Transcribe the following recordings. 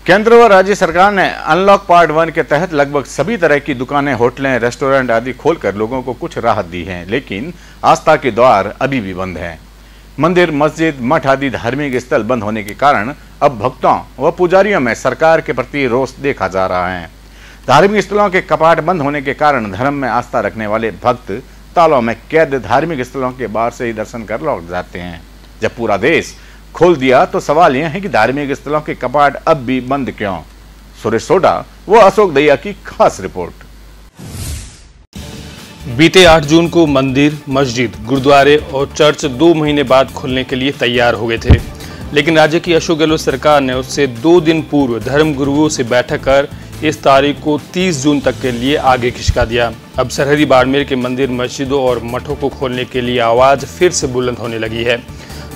केंद्र व राज्य सरकार ने अनलॉक पार्ट 1 के तहत लगभग सभी तरह की दुकानें, होटलें, रेस्टोरेंट आदि खोलकर लोगों को कुछ राहत दी है, लेकिन आस्था के द्वार अभी भी बंद हैं। मंदिर, मस्जिद, मठ आदि धार्मिक स्थल बंद होने के कारण अब भक्तों व पुजारियों में सरकार के प्रति रोष देखा जा रहा है। धार्मिक स्थलों के कपाट बंद होने के कारण धर्म में आस्था रखने वाले भक्त तालों में कैद धार्मिक स्थलों के बाहर से ही दर्शन कर लौट जाते हैं। जब पूरा देश खोल दिया तो सवाल यह है कि धार्मिक स्थलों के कपाट अब भी बंद क्यों? सुरेश सोडा व अशोक दहिया की खास रिपोर्ट। बीते 8 जून को मंदिर, मस्जिद, गुरुद्वारे और चर्च 2 महीने बाद खुलने के लिए तैयार हो गए थे, लेकिन राज्य की अशोक गहलोत सरकार ने उससे 2 दिन पूर्व धर्म गुरुओं से बैठक कर इस तारीख को 30 जून तक के लिए आगे खिसका दिया। अब सरहदी बाड़मेर के मंदिर, मस्जिदों और मठों को खोलने के लिए आवाज फिर से बुलंद होने लगी है।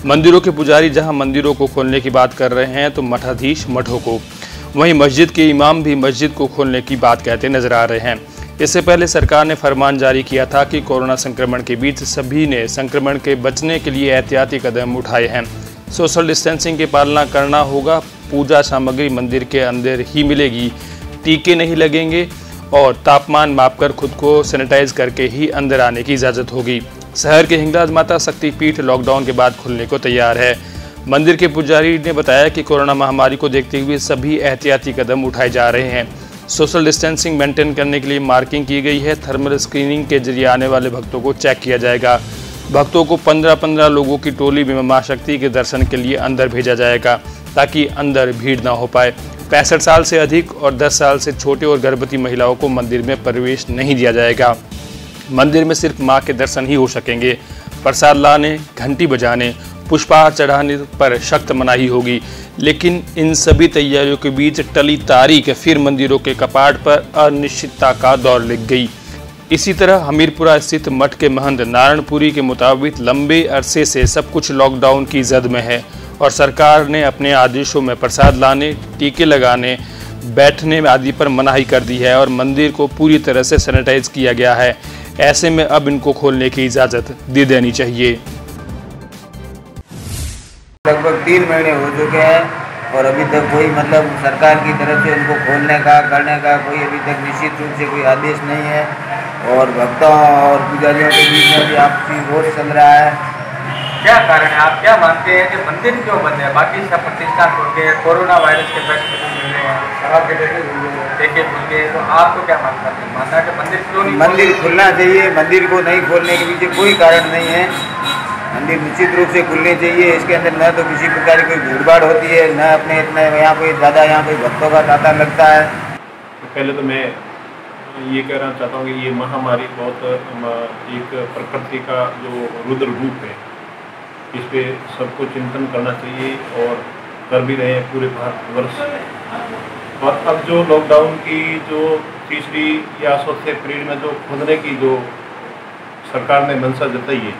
मंदिरों के पुजारी जहां मंदिरों को खोलने की बात कर रहे हैं तो मठाधीश मठों को, वहीं मस्जिद के इमाम भी मस्जिद को खोलने की बात कहते नजर आ रहे हैं। इससे पहले सरकार ने फरमान जारी किया था कि कोरोना संक्रमण के बीच सभी ने संक्रमण के बचने के लिए एहतियाती कदम उठाए हैं। सोशल डिस्टेंसिंग की पालना करना होगा, पूजा सामग्री मंदिर के अंदर ही मिलेगी, टीके नहीं लगेंगे और तापमान मापकर खुद को सैनिटाइज करके ही अंदर आने की इजाज़त होगी। शहर के हिंगलाज माता शक्तिपीठ लॉकडाउन के बाद खुलने को तैयार है। मंदिर के पुजारी ने बताया कि कोरोना महामारी को देखते हुए सभी एहतियाती कदम उठाए जा रहे हैं। सोशल डिस्टेंसिंग मेंटेन करने के लिए मार्किंग की गई है। थर्मल स्क्रीनिंग के जरिए आने वाले भक्तों को चेक किया जाएगा। भक्तों को 15-15 लोगों की टोली में मां शक्ति के दर्शन के लिए अंदर भेजा जाएगा ताकि अंदर भीड़ ना हो पाए। 65 साल से अधिक और 10 साल से छोटे और गर्भवती महिलाओं को मंदिर में प्रवेश नहीं दिया जाएगा। मंदिर में सिर्फ मां के दर्शन ही हो सकेंगे। प्रसाद लाने, घंटी बजाने, पुष्पहार चढ़ाने पर सख्त मनाही होगी। लेकिन इन सभी तैयारियों के बीच टली तारीख फिर मंदिरों के कपाट पर अनिश्चितता का दौर लग गई। इसी तरह हमीरपुरा स्थित मठ के महंत नारायणपुरी के मुताबिक लंबे अरसे से सब कुछ लॉकडाउन की जद में है और सरकार ने अपने आदेशों में प्रसाद लाने, टीके लगाने, बैठने आदि पर मनाही कर दी है और मंदिर को पूरी तरह से सैनिटाइज किया गया है। ऐसे में अब इनको खोलने की इजाज़त दे देनी चाहिए। लगभग 3 महीने हो चुके हैं और अभी तक कोई सरकार की तरफ से उनको खोलने का, करने का कोई अभी तक निश्चित रूप से कोई आदेश नहीं है और भक्तों और पुजारियों के बीच में भी आपसी रोष चल रहा है। क्या कारण है? आप क्या मानते हैं कि मंदिर क्यों बंद है? बाकी सब प्रतिष्ठान खुल गए, कोरोना वायरस के वैक्सीन मिल रहे हैं, शराब के ठेके खुल गए, तो आपको क्या मानना है कि मंदिर क्यों नहीं? मंदिर खुलना चाहिए। मंदिर को नहीं खोलने के पीछे कोई कारण नहीं है। मंदिर निश्चित रूप से खुलने चाहिए। इसके अंदर न तो किसी प्रकार की कोई भीड़भाड़ होती है, न अपने इतना यहाँ कोई ज़्यादा यहाँ कोई भक्तों का तांता लगता है। पहले तो मैं ये कहना चाहता हूँ कि ये महामारी बहुत एक प्रकृति का जो रुद्र रूप है, इस पे सबको चिंतन करना चाहिए और कर भी रहे हैं पूरे भारतवर्ष। और अब जो लॉकडाउन की जो तीसरी या चौथे पीरियड में जो खोलने की जो सरकार ने मंशा जताई है,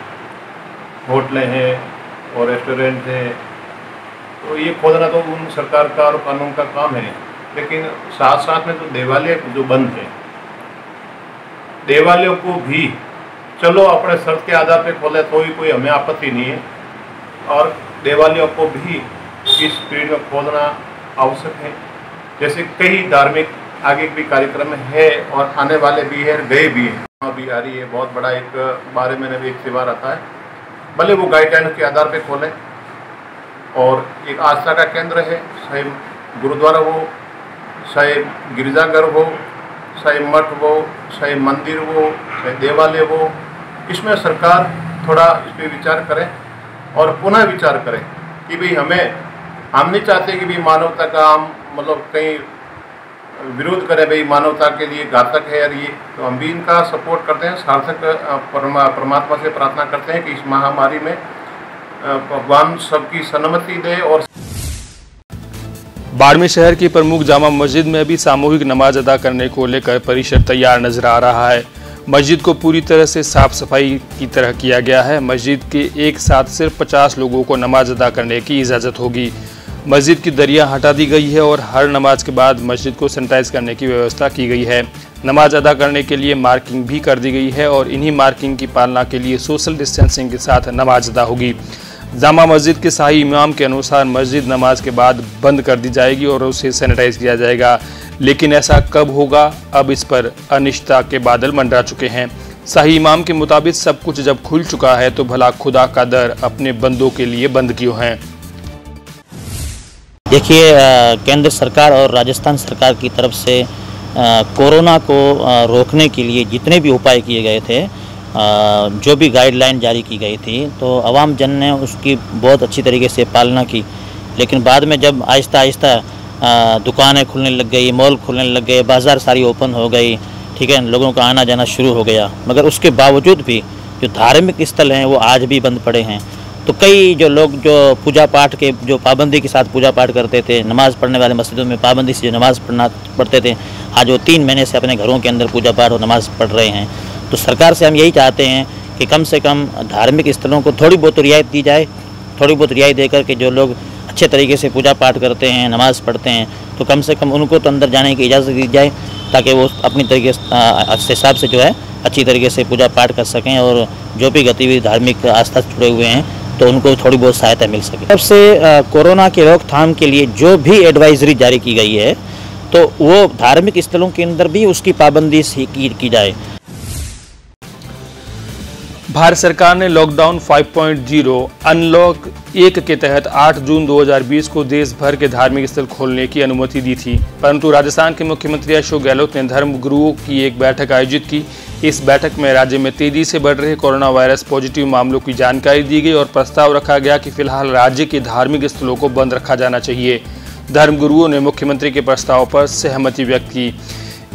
होटलें हैं और रेस्टोरेंट हैं, तो ये खोलना तो उन सरकार का और कानून का काम है। लेकिन साथ साथ में तो देवालय जो बंद है, देवालयों को भी चलो अपने शर्त के आधार पे खोले तो ही कोई हमें आपत्ति नहीं है और देवालयों को भी इस पीरियड में खोलना आवश्यक है। जैसे कई धार्मिक आगे भी कार्यक्रम है और आने वाले भी है, गए भी हैं, अभी आ रही है। बहुत बड़ा एक बारे में भी एक त्यौहार आता है, भले वो गाइडलाइन के आधार पे खोलें और एक आस्था का केंद्र है, चाहे गुरुद्वारा हो, चाहे गिरजाघर हो, चाहे मठ हो, चाहे मंदिर हो, चाहे देवालय हो, इसमें सरकार थोड़ा इस पर विचार करें और पुनः विचार करें कि भाई हम नहीं चाहते कि भाई मानवता का हम कहीं विरोध करें, भाई मानवता के लिए घातक है यार ये, तो हम भी इनका सपोर्ट करते हैं। सार्थक परमात्मा से प्रार्थना करते हैं कि इस महामारी में भगवान सबकी सन्मति दे। और बाड़मेर शहर की प्रमुख जामा मस्जिद में भी सामूहिक नमाज अदा करने को लेकर परिसर तैयार नजर आ रहा है। मस्जिद को पूरी तरह से साफ सफाई की तरह किया गया है। मस्जिद के एक साथ सिर्फ 50 लोगों को नमाज अदा करने की इजाज़त होगी। मस्जिद की दरिया हटा दी गई है और हर नमाज के बाद मस्जिद को सैनिटाइज करने की व्यवस्था की गई है। नमाज अदा करने के लिए मार्किंग भी कर दी गई है और इन्हीं मार्किंग की पालना के लिए सोशल डिस्टेंसिंग के साथ नमाज अदा होगी। जामा मस्जिद के शाही इमाम के अनुसार मस्जिद नमाज के बाद बंद कर दी जाएगी और उसे सैनिटाइज किया जाएगा, लेकिन ऐसा कब होगा, अब इस पर अनिश्चितता के बादल मंडरा चुके हैं। शाही इमाम के मुताबिक सब कुछ जब खुल चुका है तो भला खुदा का दर अपने बंदों के लिए बंद क्यों है। देखिए, केंद्र सरकार और राजस्थान सरकार की तरफ से कोरोना को रोकने के लिए जितने भी उपाय किए गए थे, जो भी गाइडलाइन जारी की गई थी, तो आवाम जन ने उसकी बहुत अच्छी तरीके से पालना की। लेकिन बाद में जब आहिस्ता आहिस्ता दुकानें खुलने लग गई, मॉल खुलने लग गए, बाज़ार सारी ओपन हो गई, ठीक है, लोगों का आना जाना शुरू हो गया, मगर उसके बावजूद भी जो धार्मिक स्थल हैं वो आज भी बंद पड़े हैं। तो कई जो लोग जो पूजा पाठ के जो पाबंदी के साथ पूजा पाठ करते थे, नमाज़ पढ़ने वाले मस्जिदों में पाबंदी से जो नमाज़ पढ़ते थे, आज वो 3 महीने से अपने घरों के अंदर पूजा पाठ और नमाज़ पढ़ रहे हैं। तो सरकार से हम यही चाहते हैं कि कम से कम धार्मिक स्थलों को थोड़ी बहुत रियायत दी जाए, थोड़ी बहुत रियायत देकर के जो लोग अच्छे तरीके से पूजा पाठ करते हैं, नमाज़ पढ़ते हैं, तो कम से कम उनको तो अंदर जाने की इजाज़त दी जाए, ताकि वो अपनी तरीके से हिसाब से जो है अच्छी तरीके से पूजा पाठ कर सकें और जो भी गतिविधि धार्मिक आस्था से जुड़े हुए हैं तो उनको थोड़ी बहुत सहायता मिल सके। तब से कोरोना के रोकथाम के लिए जो भी एडवाइजरी जारी की गई है तो वो धार्मिक स्थलों के अंदर भी उसकी पाबंदी की जाए। भारत सरकार ने लॉकडाउन 5.0 अनलॉक 1 के तहत 8 जून 2020 को देश भर के धार्मिक स्थल खोलने की अनुमति दी थी, परंतु राजस्थान के मुख्यमंत्री अशोक गहलोत ने धर्म गुरुओं की एक बैठक आयोजित की। इस बैठक में राज्य में तेजी से बढ़ रहे कोरोना वायरस पॉजिटिव मामलों की जानकारी दी गई और प्रस्ताव रखा गया कि फिलहाल राज्य के धार्मिक स्थलों को बंद रखा जाना चाहिए। धर्म गुरुओं ने मुख्यमंत्री के प्रस्ताव पर सहमति व्यक्त की।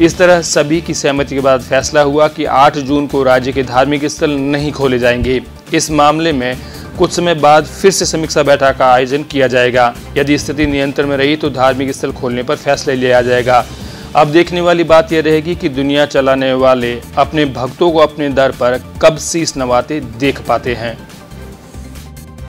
इस तरह सभी की सहमति के बाद फैसला हुआ कि 8 जून को राज्य के धार्मिक स्थल नहीं खोले जाएंगे। इस मामले में कुछ समय बाद फिर से समीक्षा बैठक का आयोजन किया जाएगा। यदि स्थिति नियंत्रण में रही तो धार्मिक स्थल खोलने पर फैसला लिया जाएगा। अब देखने वाली बात यह रहेगी कि दुनिया चलाने वाले अपने भक्तों को अपने दर पर कब शीश नवाते देख पाते हैं।